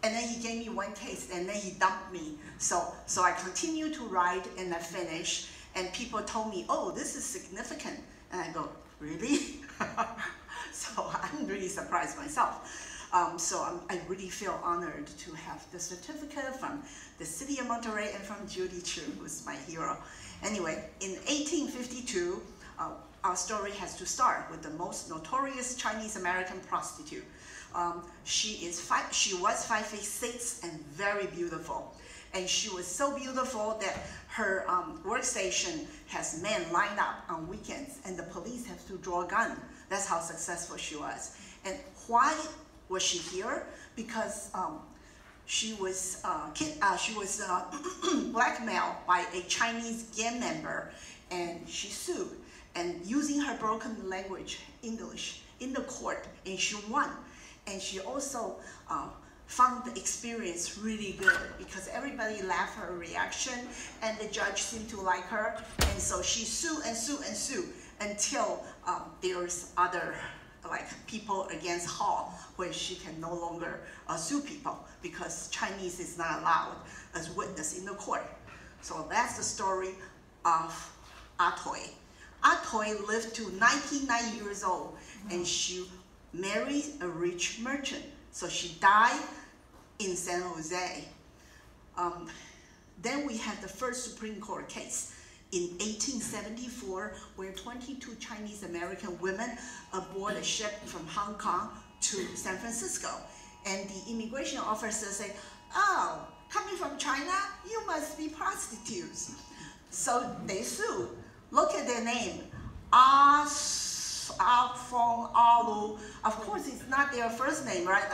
And then he gave me one case, and then he dumped me. So I continued to write, and I finished. And people told me, oh, this is significant. And I go, really? So I'm really surprised myself. I really feel honored to have the certificate from the city of Monterey and from Judy Chu, who's my hero. Anyway, in 1852, our story has to start with the most notorious Chinese-American prostitute. She was 5'6" and very beautiful. And she was so beautiful that her workstation has men lined up on weekends, and the police have to draw a gun. That's how successful she was. And why was she here? Because she was blackmailed by a Chinese gang member, and she sued. And using her broken language, English, in the court, and she won. And she also found the experience really good because everybody laughed her reaction, and the judge seemed to like her. And so she sued and sued and sued until there's other people against Hall, where she can no longer sue people because Chinese is not allowed as witness in the court. So that's the story of Atoy. Atoy lived to 99 years old, and she married a rich merchant. So she died in San Jose. Then we had the first Supreme Court case in 1874, where 22 Chinese American women aboard a ship from Hong Kong to San Francisco. And the immigration officer said, oh, coming from China, you must be prostitutes. So they sued. Look at their name, Fong, Alu. Of course, it's not their first name, right?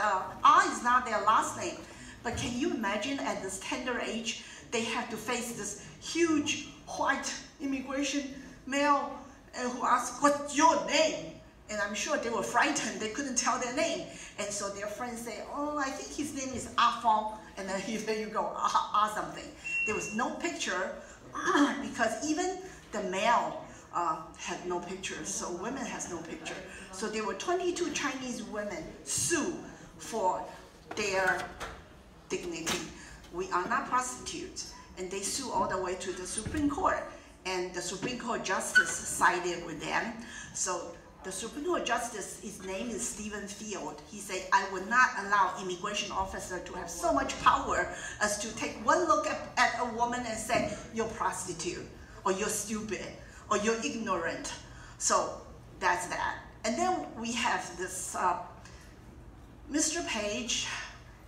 Is not their last name. But can you imagine at this tender age, they have to face this huge white immigration male who asked, what's your name? And I'm sure they were frightened. They couldn't tell their name. And so their friends say, oh, I think his name is Fong. And then there you go, something. There was no picture because even the male had no picture, so women has no picture. So there were 22 Chinese women sued for their dignity. We are not prostitutes. And they sue all the way to the Supreme Court. And the Supreme Court justice sided with them. So the Supreme Court justice, his name is Stephen Field. He said, I would not allow immigration officer to have so much power as to take one look at a woman and say, you're prostitute, or you're stupid, or you're ignorant. So that's that. And then we have this Mr. Page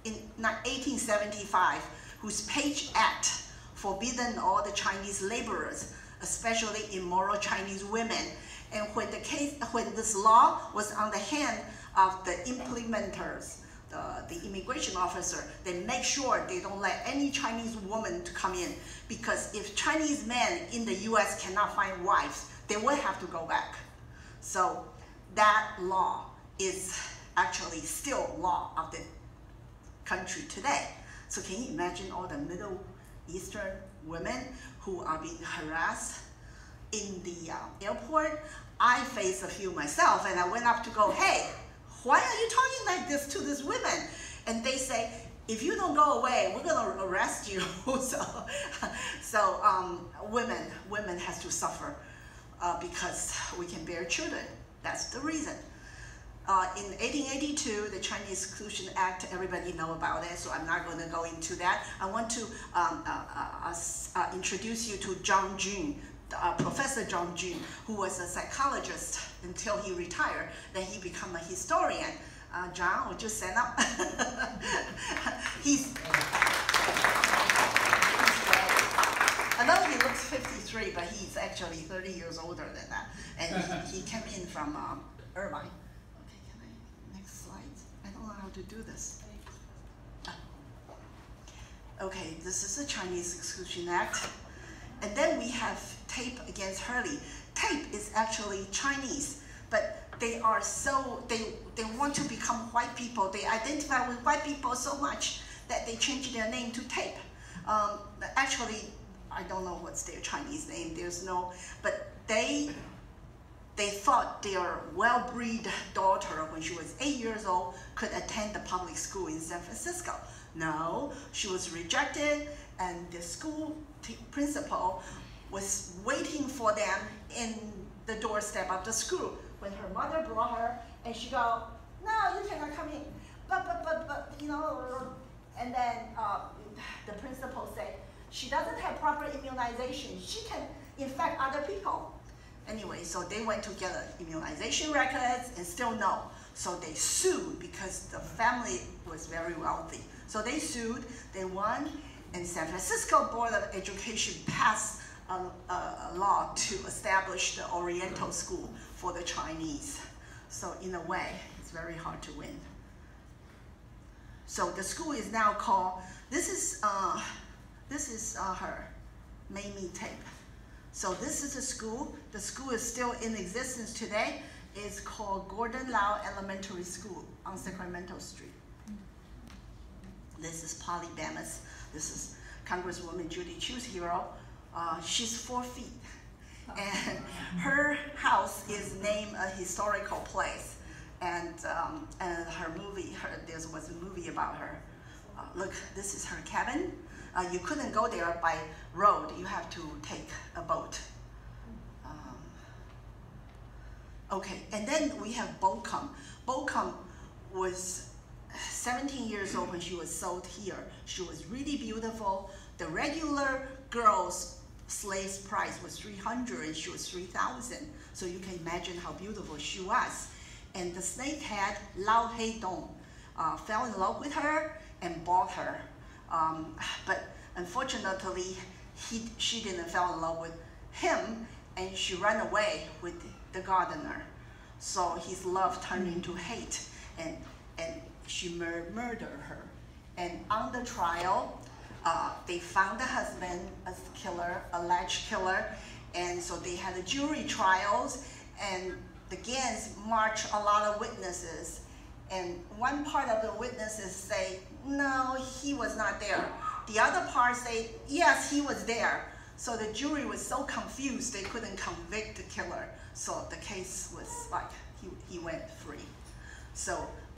in 1875, whose Page Act forbidden all the Chinese laborers, especially immoral Chinese women. And when this law was on the hand of the implementers, the immigration officer, they make sure they don't let any Chinese woman to come in, because if Chinese men in the US cannot find wives, they will have to go back. So that law is actually still law of the country today. So can you imagine all the Middle Eastern women who are being harassed in the airport? I faced a few myself, and I went up to go, hey, why are you talking like this to these women? And they say, if you don't go away, we're gonna arrest you. So women has to suffer because we can bear children. That's the reason. In 1882, the Chinese Exclusion Act, everybody know about it, so I'm not going to go into that. I want to introduce you to Zhang Jun, Professor Zhang Jun, who was a psychologist until he retired. Then he became a historian. Zhang, would you stand up? I know he looks 53, but he's actually 30 years older than that. And he came in from Irvine. I don't know how to do this. Okay, this is the Chinese Exclusion Act. And then we have Tape against Hurley. Tape is actually Chinese, but they are so, they want to become white people. They identify with white people so much that they change their name to Tape. Actually, I don't know what's their Chinese name. There's no, but they they thought their well-bred daughter, when she was 8 years old, could attend the public school in San Francisco. No, she was rejected, and the school principal was waiting for them in the doorstep of the school. When her mother brought her, and she go, no, you cannot come in. But, you know, and then the principal said, she doesn't have proper immunization. She can infect other people. Anyway, so they went to get immunization records and still no. So they sued because the family was very wealthy. So they sued, they won, and San Francisco Board of Education passed a law to establish the Oriental School for the Chinese. So in a way, it's very hard to win. So the school is now called, this is her Mamie tape. So this is a school. The school is still in existence today. It's called Gordon Lau Elementary School on Sacramento Street. This is Polly Bemis. This is Congresswoman Judy Chu's hero. She's 4 feet. And her house is named a historical place. And her movie, there was a movie about her. Look, this is her cabin. You couldn't go there by road. You have to take a boat. Okay, and then we have Bocom. Bocom was 17 years old when she was sold here. She was really beautiful. The regular girl's slave's price was $300 and she was $3,000. So you can imagine how beautiful she was. And the snakehead, Lao Hei Dong, fell in love with her and bought her. But unfortunately, she didn't fall in love with him, and she ran away with the gardener. So his love turned into hate, and she murdered her. And on the trial, they found the husband as the killer, alleged killer, and so they had a jury trials, and the Gans marched a lot of witnesses. And one part of the witnesses say, no, he was not there. The other part say, yes, he was there. So the jury was so confused, they couldn't convict the killer. So the case was like, he went free. So